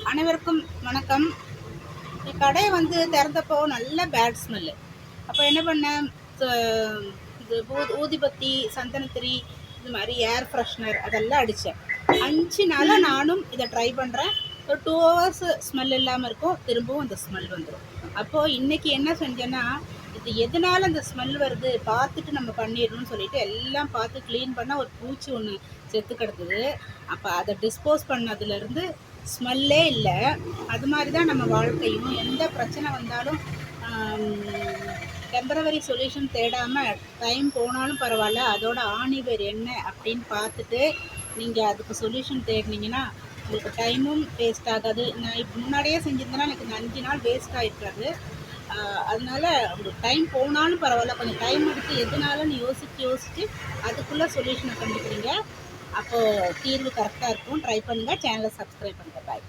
அனைவருக்கும் வணக்கம். கடை வந்து திறந்தப்போ நல்ல பேட் ஸ்மெல்லு. அப்போ என்ன பண்ணேன், இது ஊதிபத்தி, சந்தனத்திரி, இது மாதிரி ஏர் ஃப்ரெஷ்னர் அதெல்லாம் அடித்தேன். 5 நாளாக நானும் இதை ட்ரை பண்ணுறேன். ஒரு 2 ஹவர்ஸ் ஸ்மெல் இல்லாமல் இருக்கும், திரும்பவும் அந்த ஸ்மெல் வந்துடும். அப்போது இன்றைக்கி என்ன செஞ்சேன்னா, இது எதனால் அந்த ஸ்மெல் வருது பார்த்துட்டு நம்ம பண்ணிடணும்னு சொல்லிட்டு எல்லாம் பார்த்து க்ளீன் பண்ணால் ஒரு பூச்சி ஒன்று செத்து கிடக்குது. அப்போ அதை டிஸ்போஸ் பண்ணதுலேருந்து ஸ்மெல்லே இல்லை. அது மாதிரி தான் நம்ம வாழ்க்கையும். எந்த பிரச்சனை வந்தாலும் டெம்பரவரி சொல்யூஷன் தேடாமல் டைம் போனாலும் பரவாயில்ல, அதோட ஆணிவேர் என்ன அப்படின்னு பார்த்துட்டு நீங்கள் அதுக்கு சொல்யூஷன் தேடினீங்கன்னா உங்களுக்கு டைமும் வேஸ்ட் ஆகாது. நான் இப்போ முன்னாடியே செஞ்சுருந்தேன்னா எனக்கு இந்த 5 நாள் வேஸ்ட் ஆகிருக்காது. அதனால் உங்களுக்கு டைம் போனாலும் பரவாயில்ல, கொஞ்சம் டைம் எடுத்து எதுனாலும் யோசித்து அதுக்குள்ளே சொல்யூஷனை கண்டுபிடிங்க. அப்போது தீர்வு கரெக்டாக இருக்கும். ட்ரை பண்ணுங்கள். சேனலை சப்ஸ்கிரைப் பண்ணுங்கள். பாய்.